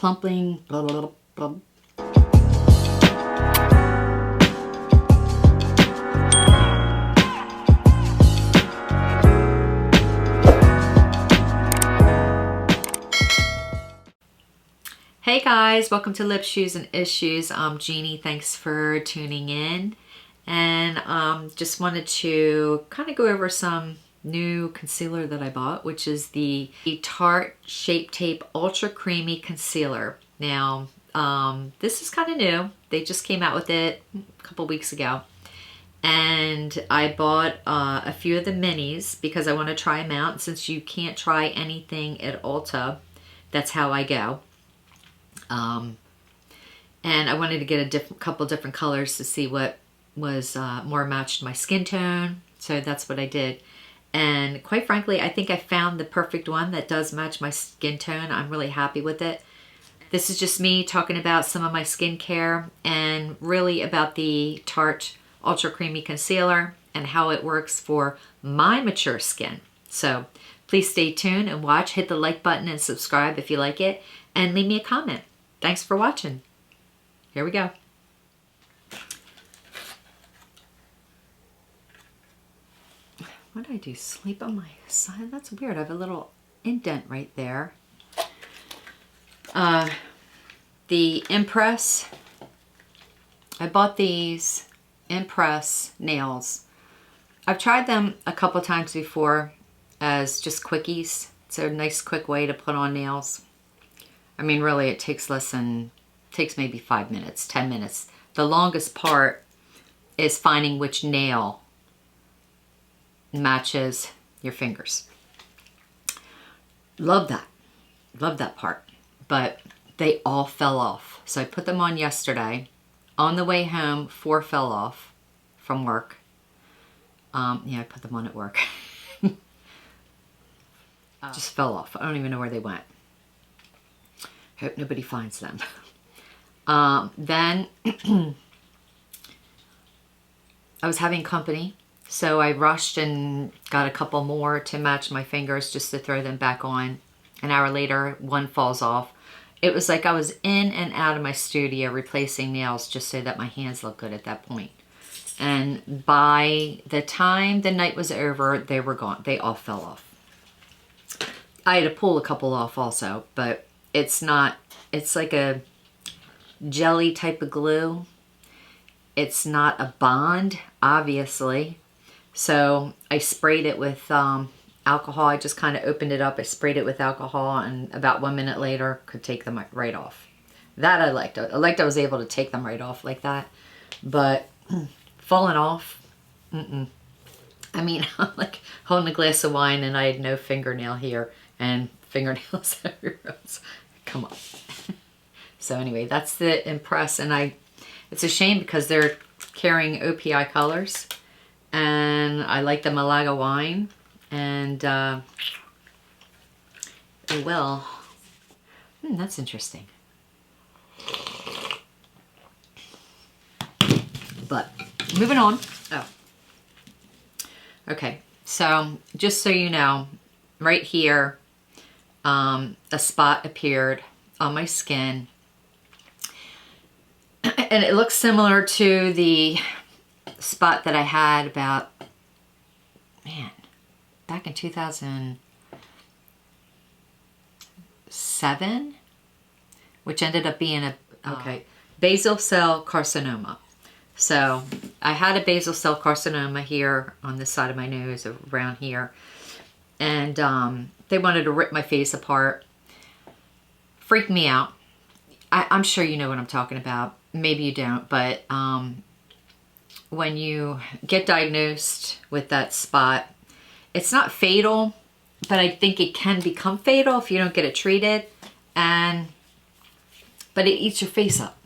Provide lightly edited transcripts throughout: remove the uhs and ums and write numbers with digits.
plumping, blah, blah, blah, blah. Hey guys, welcome to Lip Shoes and Issues. I'm Jeannie. Thanks for tuning in. And just wanted to kind of go over some new concealer that I bought, which is the Tarte Shape Tape Ultra Creamy Concealer. Now, this is kind of new. They just came out with it a couple weeks ago. And I bought a few of the minis because I want to try them out. And since you can't try anything at Ulta, that's how I go. And I wanted to get a couple different colors to see what was more matched my skin tone. So that's what I did. And quite frankly, I think I found the perfect one that does match my skin tone. I'm really happy with it. This is just me talking about some of my skincare and really about the Tarte Ultra Creamy Concealer and how it works for my mature skin. So please stay tuned and watch. Hit the like button and subscribe if you like it. And leave me a comment. Thanks for watching. Here we go. What did I do? Sleep on my side? That's weird. I have a little indent right there. The Impress. I bought these Impress nails. I've tried them a couple times before as just quickies. It's a nice quick way to put on nails. I mean, really, it takes maybe 5 minutes, 10 minutes. The longest part is finding which nail matches your fingers. Love that part. But they all fell off. So I put them on yesterday. On the way home, 4 fell off from work. Yeah, I put them on at work. Just fell off. I don't even know where they went. Hope nobody finds them. Then I was having company, so I rushed and got a couple more to match my fingers just to throw them back on. An hour later, one falls off. It was like I was in and out of my studio replacing nails just so that my hands look good at that point. And by the time the night was over, they were gone. They all fell off. I had to pull a couple off also, but it's like a jelly type of glue. It's not a bond, obviously. So I sprayed it with alcohol. I just kind of opened it up. I sprayed it with alcohol, and about 1 minute later, could take them right off. That I liked. I liked I was able to take them right off like that. But falling off, I mean, I'm like holding a glass of wine and I had no fingernail here and fingernails everywhere else. Come on. So anyway, that's the Impress, and it's a shame because they're carrying OPI colors, and I like the Malaga wine, and oh well, that's interesting. But moving on. Oh, okay. So just so you know, right here, a spot appeared on my skin, and it looks similar to the spot that I had about, back in 2007, which ended up being basal cell carcinoma. So I had a basal cell carcinoma here on this side of my nose, around here, and they wanted to rip my face apart. Freaked me out. I'm sure you know what I'm talking about. Maybe you don't, but when you get diagnosed with that spot, it's not fatal, but I think it can become fatal if you don't get it treated. But it eats your face up.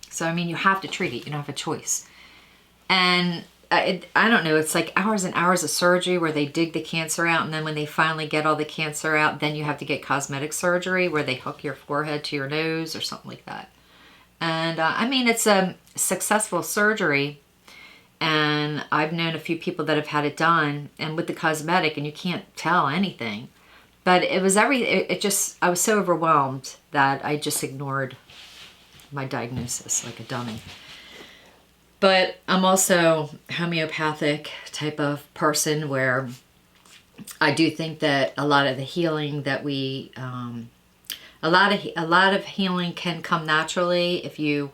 So, I mean, you have to treat it. You don't have a choice. And I don't know, it's like hours and hours of surgery where they dig the cancer out, and then when they finally get all the cancer out, then you have to get cosmetic surgery where they hook your forehead to your nose or something like that. And I mean, it's a successful surgery, and I've known a few people that have had it done, and with the cosmetic, and you can't tell anything, But it was it just, I was so overwhelmed that I just ignored my diagnosis like a dummy. But I'm also homeopathic type of person where I do think that a lot of the healing that we, a lot of healing can come naturally if you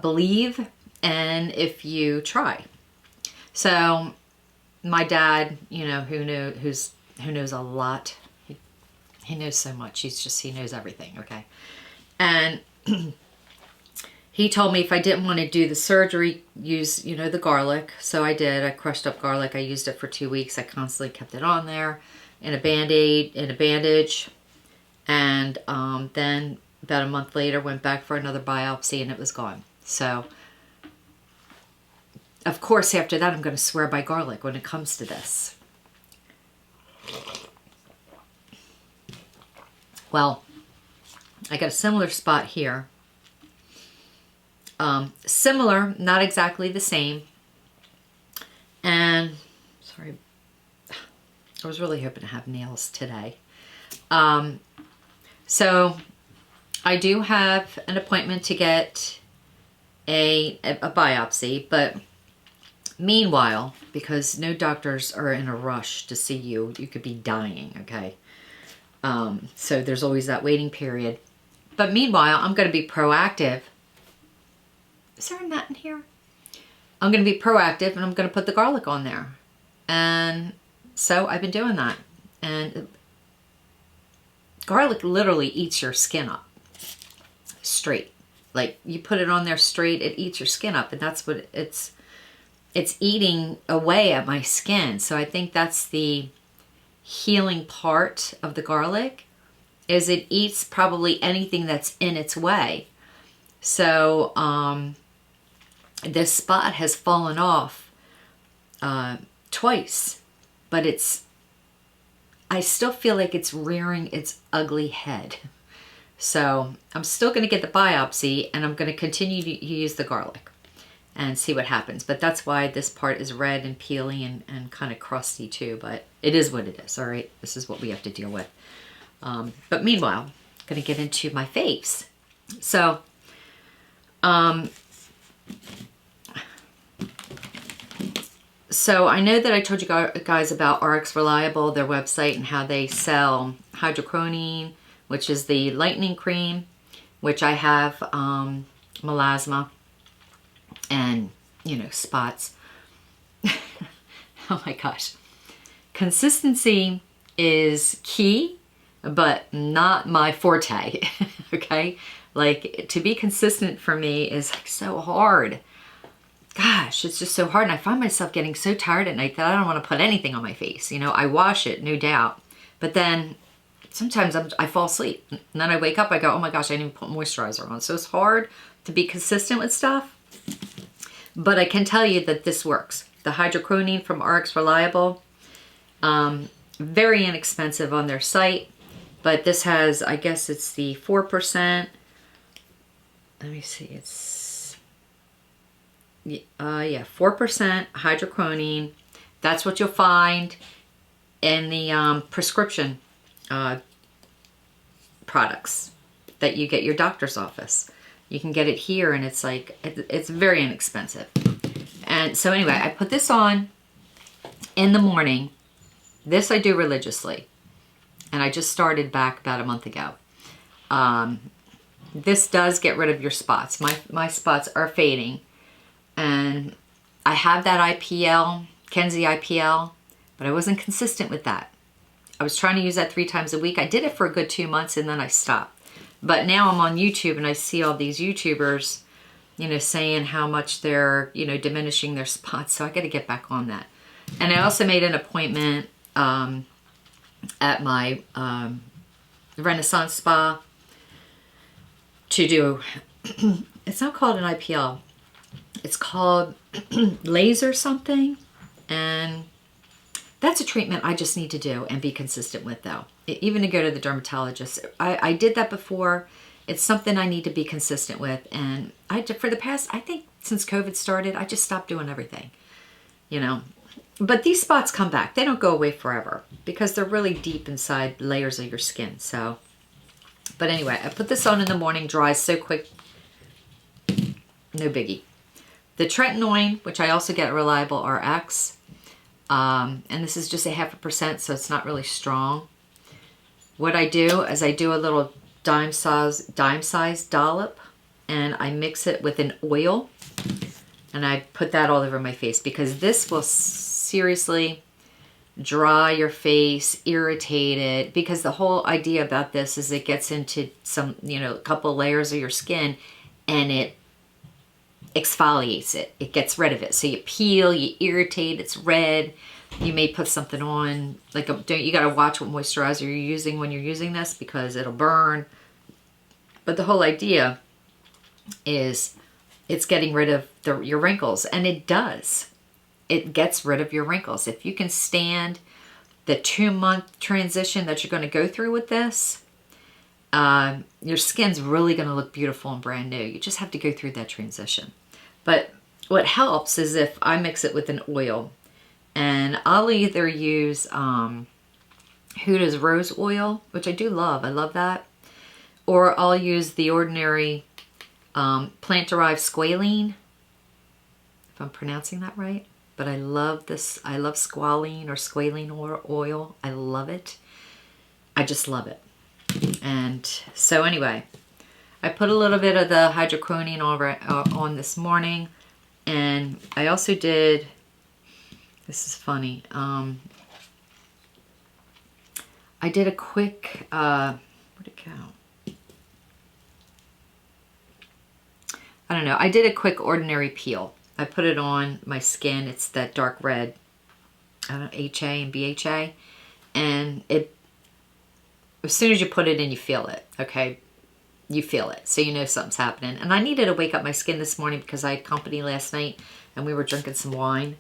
believe and if you try. So my dad, you know, who knows a lot. He knows so much. He knows everything. Okay. And he told me if I didn't want to do the surgery, use, you know, the garlic. So I did. I crushed up garlic. I used it for 2 weeks. I constantly kept it on there in a Band-Aid, in a bandage. And then about a month later, went back for another biopsy and it was gone. So, of course, after that, I'm going to swear by garlic when it comes to this. Well, I got a similar spot here. Similar, not exactly the same. And, sorry, I was really hoping to have nails today. So, I do have an appointment to get a biopsy, but meanwhile, because no doctors are in a rush to see you, you could be dying, okay? So there's always that waiting period. But meanwhile, I'm going to be proactive. Is there a mat in here? I'm going to be proactive and I'm going to put the garlic on there. And so I've been doing that. And garlic literally eats your skin up. Straight. Like you put it on there straight, it eats your skin up. And that's what it's eating away at my skin. So I think that's the healing part of the garlic, is it eats probably anything that's in its way. So this spot has fallen off twice, but I still feel like it's rearing its ugly head. So I'm still going to get the biopsy and I'm going to continue to use the garlic and see what happens. But that's why this part is red and peely and kind of crusty too. But it is what it is, all right? This is what we have to deal with. But meanwhile, I'm going to get into my face. So, so I know that I told you guys about RX Reliable, their website, and how they sell hydroquinone, which is the lightening cream, which I have melasma and, you know, spots. Oh my gosh. Consistency is key, but not my forte, okay? Like, to be consistent for me is like so hard. Gosh, it's just so hard. And I find myself getting so tired at night that I don't want to put anything on my face. You know, I wash it, no doubt. But then sometimes I fall asleep. And then I wake up, I go, oh my gosh, I didn't even put moisturizer on. So it's hard to be consistent with stuff. But I can tell you that this works. The hydroquinone from RX Reliable, very inexpensive on their site. But this has, I guess it's the 4%. Let me see, it's, yeah, 4% hydroquinone. That's what you'll find in the prescription products that you get at your doctor's office. You can get it here and it's like, it's very inexpensive. And so anyway, I put this on in the morning. This I do religiously. And I just started back about a month ago. This does get rid of your spots. My spots are fading. And I have that IPL, Kenzie IPL, but I wasn't consistent with that. I was trying to use that 3 times a week. I did it for a good 2 months and then I stopped. But now I'm on YouTube and I see all these YouTubers, you know, saying how much they're, you know, diminishing their spots. So I got to get back on that. And I also made an appointment at my Renaissance Spa to do, it's not called an IPL. It's called laser something. And that's a treatment I just need to do and be consistent with though. Even to go to the dermatologist. I did that before. It's something I need to be consistent with. And for the past, I think since COVID started, I just stopped doing everything. You know, But these spots come back. They don't go away forever because they're really deep inside layers of your skin. So, but anyway, I put this on in the morning, dries so quick, no biggie. The tretinoin, which I also get at Reliable RX, and this is just 0.5%, so it's not really strong. What I do is I do a little dime size dollop, and I mix it with an oil, and I put that all over my face because this will seriously dry your face, irritate it, because the whole idea about this is it gets into some, you know, a couple layers of your skin and it exfoliates it. It gets rid of it. So you peel, you irritate, it's red. You may put something on, like you got to watch what moisturizer you're using when you're using this because it'll burn. But the whole idea is it's getting rid of your wrinkles, and it does. It gets rid of your wrinkles. If you can stand the 2-month transition that you're going to go through with this, your skin's really going to look beautiful and brand new. You just have to go through that transition. But what helps is if I mix it with an oil, and I'll either use Huda's rose oil, which I do love. I love that. Or I'll use the ordinary plant-derived squalene, if I'm pronouncing that right. But I love this. I love squalene or squalene oil. I love it. I just love it. And so anyway, I put a little bit of the hydroquinone on this morning. And I also did, this is funny, I did a quick, where'd it go? I don't know. I did a quick ordinary peel. I put it on my skin. It's that dark red, I don't know, HA and BHA. And it, as soon as you put it in, you feel it, okay? You feel it, so you know something's happening. And I needed to wake up my skin this morning because I had company last night and we were drinking some wine.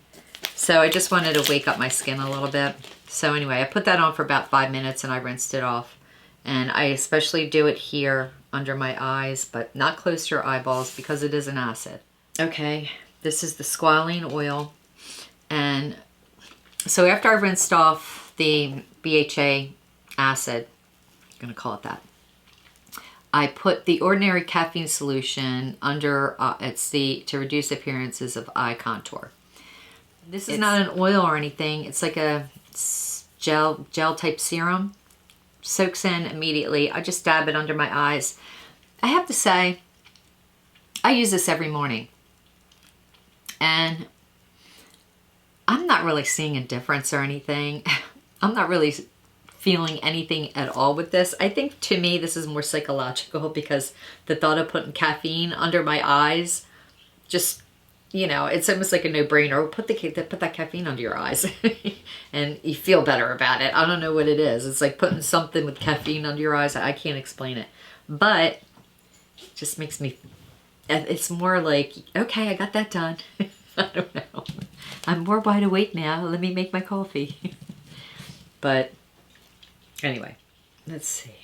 So I just wanted to wake up my skin a little bit. So anyway, I put that on for about 5 minutes and I rinsed it off. And I especially do it here under my eyes, but not close to your eyeballs because it is an acid. Okay, this is the squalene oil. And so after I rinsed off the BHA acid, I'm gonna call it that, I put the ordinary caffeine solution under, to reduce appearances of eye contour. This is not an oil or anything. It's like a gel type serum. Soaks in immediately. I just dab it under my eyes. I have to say, I use this every morning. And I'm not really seeing a difference or anything. I'm not really feeling anything at all with this. I think to me this is more psychological because the thought of putting caffeine under my eyes, just, you know, it's almost like a no-brainer. Put that caffeine under your eyes and you feel better about it. I don't know what it is. It's like putting something with caffeine under your eyes. I can't explain it. But it just makes me, it's more like, okay, I got that done. I don't know. I'm more wide awake now. Let me make my coffee. But anyway, let's see.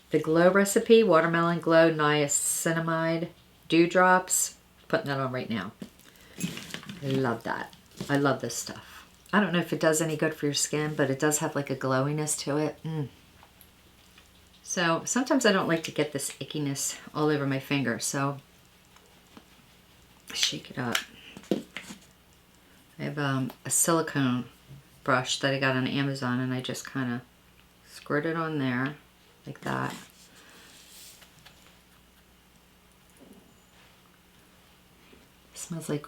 The Glow recipe, Watermelon Glow Niacinamide Dewdrops. Putting that on right now. I love that. I love this stuff. I don't know if it does any good for your skin, but it does have like a glowiness to it. So sometimes I don't like to get this ickiness all over my finger, so shake it up. I have a silicone brush that I got on Amazon, and I just kind of squirt it on there like that. It smells like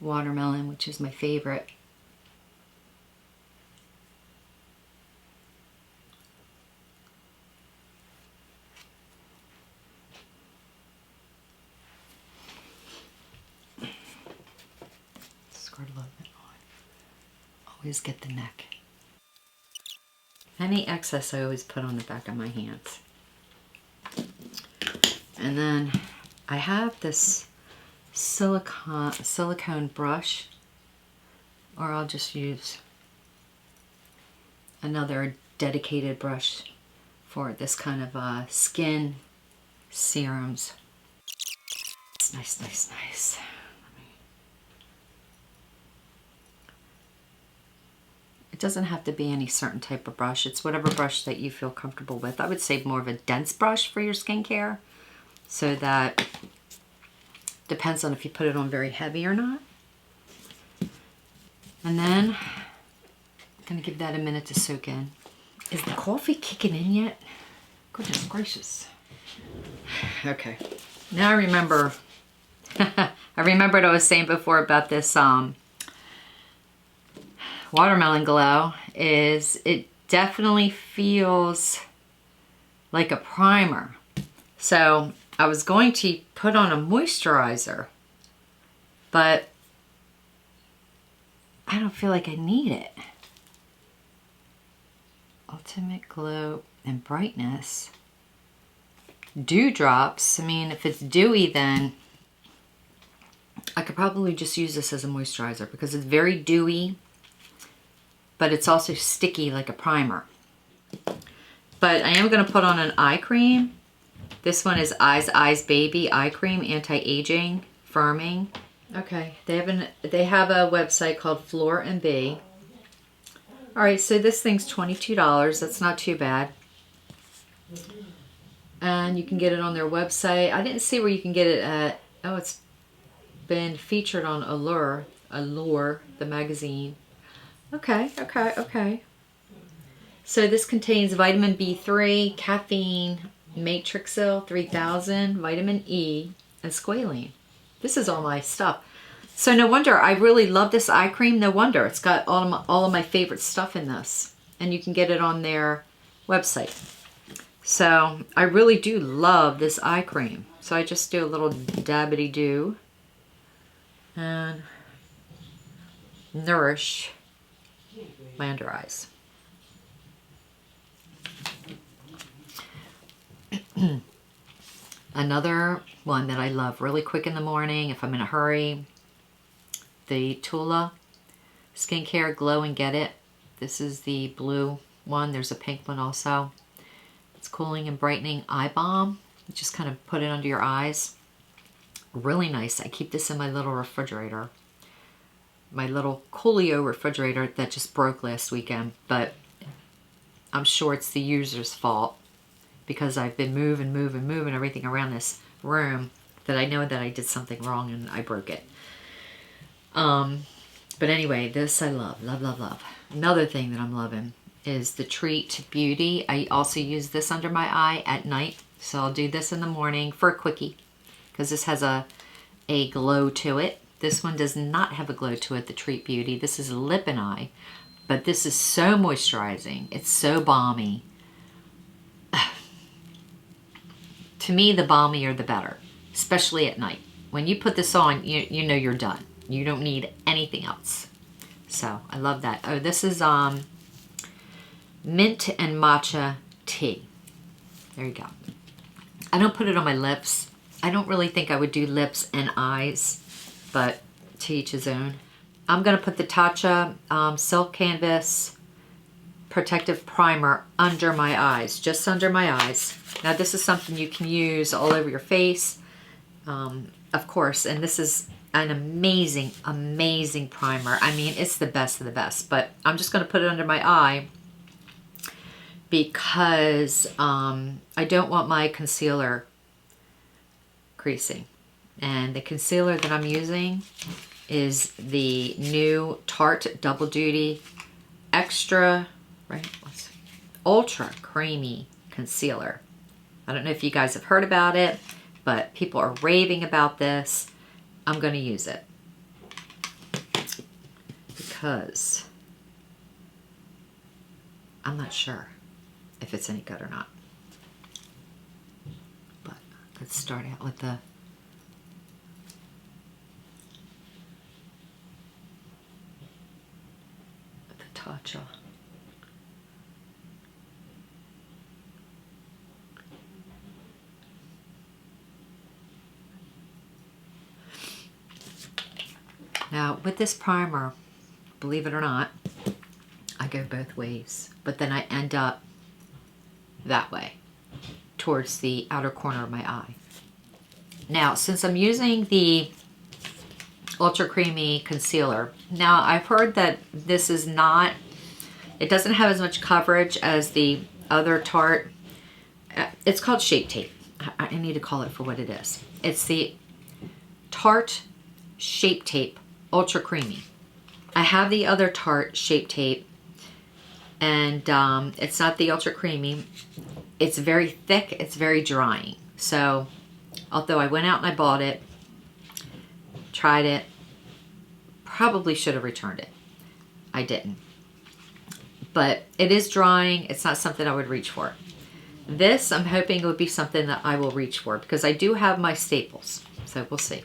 watermelon, which is my favorite. Squirt a little bit on. Always get the neck. Any excess I always put on the back of my hands. And then I have this silicone brush, or I'll just use another dedicated brush for this kind of skin serums. It's nice, nice, nice. doesn't have to be any certain type of brush. It's whatever brush that you feel comfortable with. I would say more of a dense brush for your skincare, so that depends on if you put it on very heavy or not. And then I'm gonna give that a minute to soak in. Is the coffee kicking in yet? Goodness gracious. Okay, now I remember, I remembered I was saying before about this watermelon glow. Is it definitely feels like a primer. So I was going to put on a moisturizer, but I don't feel like I need it. Ultimate Glow and Brightness. Dewdrops. I mean, if it's dewy, then I could probably just use this as a moisturizer because it's very dewy, but it's also sticky like a primer. But I am going to put on an eye cream. This one is Eyes Baby Eye Cream, Anti-Aging, Firming. Okay, they have a website called Floor and Bee. All right, so this thing's $22. That's not too bad. And you can get it on their website. I didn't see where you can get it at. Oh, it's been featured on Allure, the magazine. Okay. So this contains vitamin B3, caffeine, matrixyl 3000, vitamin E, and squalene. This is all my stuff. So no wonder, I really love this eye cream. No wonder, it's got all of my favorite stuff in this. And you can get it on their website. So I really do love this eye cream. So I just do a little dabbity-doo and nourish my under eyes. Another one that I love really quick in the morning if I'm in a hurry, the Tula Skincare Glow and Get It. This is the blue one. There's a pink one also. It's cooling and brightening eye balm. You just kind of put it under your eyes. Really nice. I keep this in my little refrigerator. My little Coolio refrigerator that just broke last weekend, but I'm sure it's the user's fault because I've been moving everything around this room that I know that I did something wrong and I broke it. But anyway, this I love. Another thing that I'm loving is the Treat Beauty. I also use this under my eye at night. So I'll do this in the morning for a quickie because this has a glow to it. This one does not have a glow to it, the Treat Beauty. This is lip and eye, but this is so moisturizing. It's so balmy. To me, the balmier the better, especially at night. When you put this on, you know you're done. You don't need anything else. So I love that. Oh, this is mint and matcha tea. There you go. I don't put it on my lips. I don't really think I would do lips and eyes, but to each his own. I'm going to put the Tatcha Silk Canvas Protective Primer under my eyes, just under my eyes. Now this is something you can use all over your face, of course, and this is an amazing primer. I mean, it's the best of the best, but I'm just going to put it under my eye because I don't want my concealer creasing. And the concealer that I'm using is the new Tarte Double Duty Extra, Ultra Creamy Concealer. I don't know if you guys have heard about it, but people are raving about this. I'm going to use it because I'm not sure if it's any good or not. But let's start out with the Tatcha. Now, with this primer, believe it or not, I go both ways, but then I end up that way, towards the outer corner of my eye. Now, since I'm using the Ultra Creamy Concealer, now I've heard that this is not It doesn't have as much coverage as the other Tarte. It's called Shape Tape. I need to call it for what it is. It's the Tarte Shape Tape Ultra Creamy. I have the other Tarte Shape Tape, and it's not the Ultra Creamy. It's very thick. It's very drying. So, although I went out and I bought it, tried it, probably should have returned it. I didn't. But it is drying. It's not something I would reach for. This, I'm hoping, would be something that I will reach for because I do have my staples. So we'll see.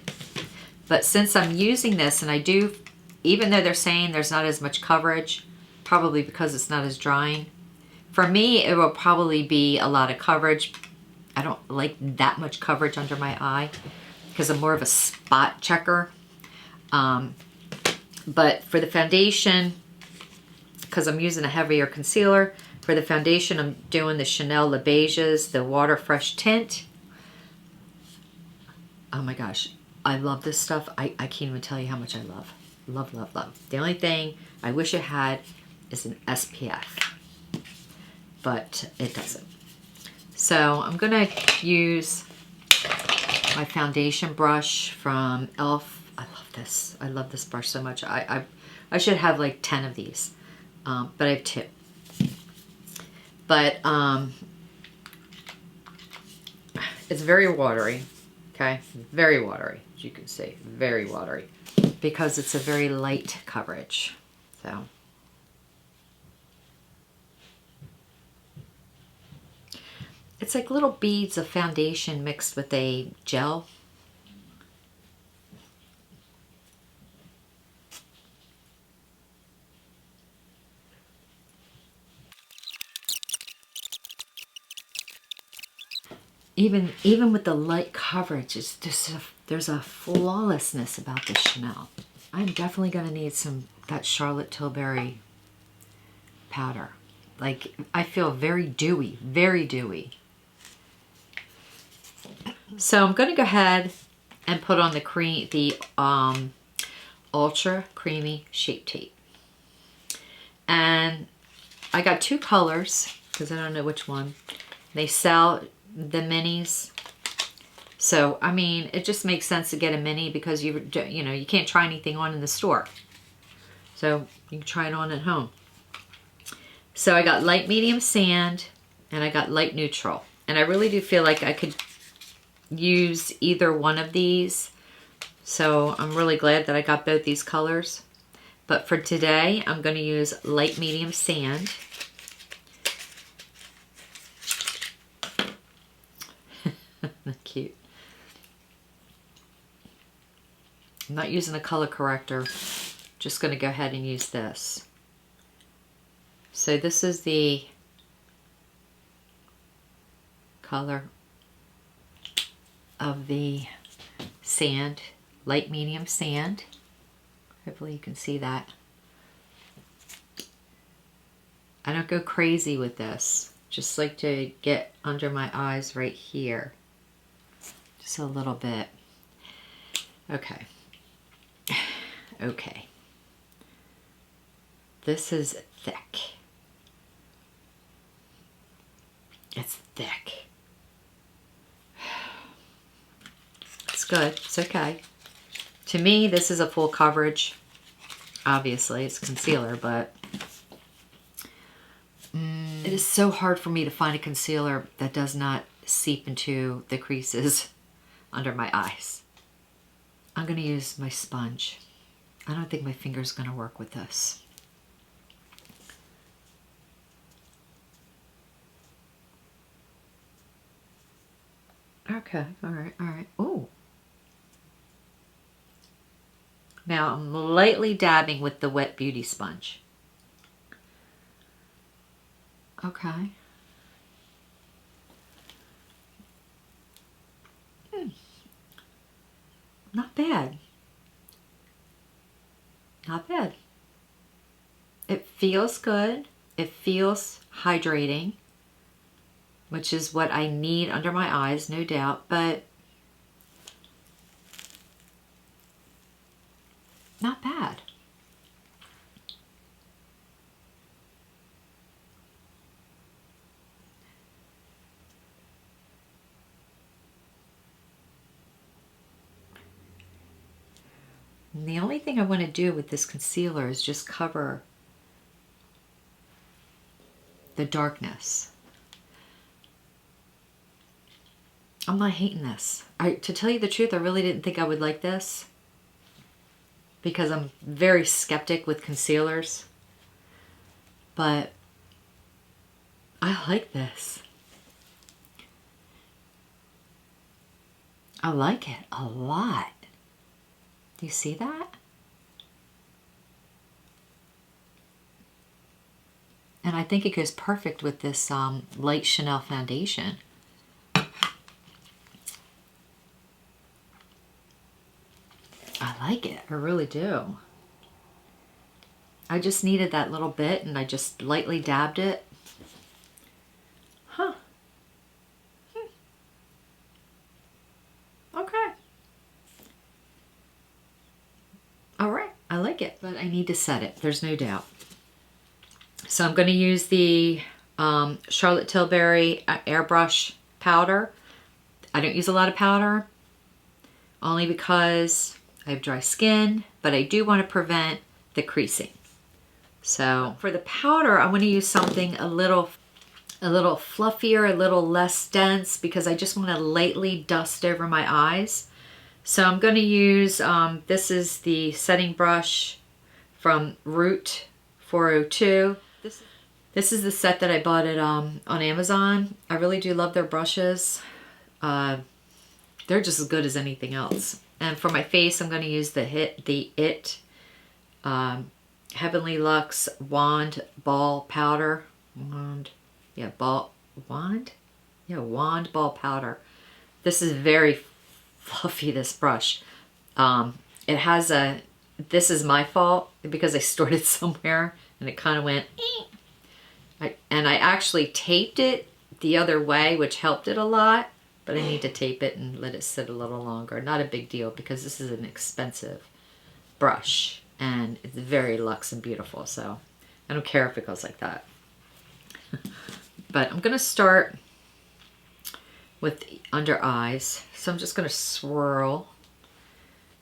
But since I'm using this, and I do, even though they're saying there's not as much coverage, probably because it's not as drying, for me, it will probably be a lot of coverage. I don't like that much coverage under my eye because I'm more of a spot checker. But for the foundation, because I'm using a heavier concealer, for the foundation, I'm doing the Chanel Le Beiges, the Water Fresh Tint. Oh my gosh, I love this stuff. I can't even tell you how much I love. Love, love, love. The only thing I wish it had is an SPF, but it doesn't. So I'm gonna use my foundation brush from e.l.f. I love this. I love this brush so much. I should have like 10 of these, but I have 2. But it's very watery, okay? Very watery, as you can see, very watery, because it's a very light coverage. So it's like little beads of foundation mixed with a gel. Even with the light coverage, it's just there's a flawlessness about this Chanel. I'm definitely gonna need that Charlotte Tilbury powder. Like, I feel very dewy, very dewy. So I'm gonna go ahead and put on the Ultra Creamy Shape Tape. And I got 2 colors, because I don't know which one. They sell the minis. So, I mean, it just makes sense to get a mini because you know, you can't try anything on in the store. So, you can try it on at home. So, I got light medium sand and I got light neutral. And I really do feel like I could use either one of these. So, I'm really glad that I got both these colors. But for today, I'm going to use light medium sand. Cute. I'm not using a color corrector. Just going to go ahead and use this. So this is the color of the sand, light medium sand. Hopefully you can see that. I don't go crazy with this. Just like to get under my eyes right here. Just a little bit. Okay. Okay. This is thick. It's thick. It's good. It's okay. To me, this is a full coverage. Obviously, it's concealer, but it is so hard for me to find a concealer that does not seep into the creases under my eyes. I'm going to use my sponge. I don't think my finger's going to work with this. Okay, all right, all right. Oh. Now I'm lightly dabbing with the wet beauty sponge. Okay. Not bad. Not bad. It feels good. It feels hydrating, which is what I need under my eyes, no doubt, but not bad. And the only thing I want to do with this concealer is just cover the darkness. I'm not hating this. To tell you the truth, I really didn't think I would like this because I'm very skeptic with concealers. But I like this. I like it a lot. Do you see that? And I think it goes perfect with this light Chanel foundation. I like it. I really do. I just needed that little bit and I just lightly dabbed it. Huh. Okay. All right. I like it, but I need to set it. There's no doubt. So I'm going to use the Charlotte Tilbury airbrush powder. I don't use a lot of powder, only because I have dry skin, but I do want to prevent the creasing. So for the powder, I want to use something a little fluffier, a little less dense, because I just want to lightly dust over my eyes. So I'm going to use, this is the setting brush from Root 402. This is the set that I bought it on Amazon. I really do love their brushes. They're just as good as anything else. And for my face, I'm going to use the IT Heavenly Luxe Wand Ball Powder. Wand Ball Powder. This is very fluffy, this brush. It has a, this is my fault because I stored it somewhere and it kind of went, and I actually taped it the other way, which helped it a lot. But I need to tape it and let it sit a little longer. Not a big deal because this is an expensive brush and it's very luxe and beautiful. So I don't care if it goes like that. But I'm going to start with the under eyes. So I'm just going to swirl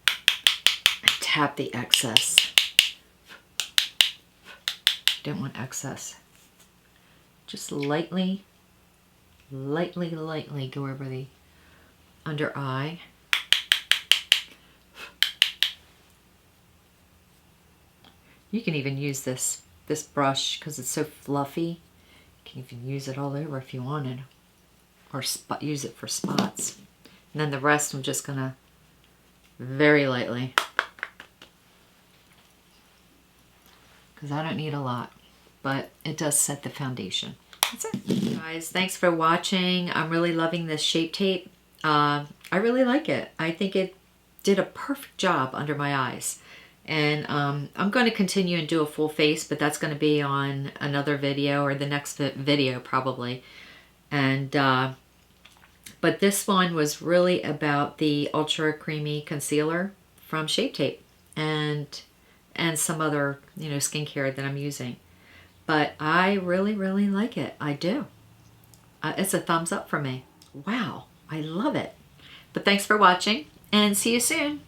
and tap the excess. Don't want excess. Just lightly go over the under eye. You can even use this brush because it's so fluffy. You can even use it all over if you wanted, or use it for spots. And then the rest I'm just gonna very lightly, because I don't need a lot, but it does set the foundation. That's it. Guys, thanks for watching. I'm really loving this Shape Tape. I really like it. I think it did a perfect job under my eyes. And I'm going to continue and do a full face, but that's going to be on another video or the next video probably. And but this one was really about the Ultra Creamy Concealer from Shape Tape and some other, you know, skincare that I'm using. But I really like it. I do. It's a thumbs up for me. Wow, I love it. But thanks for watching and see you soon.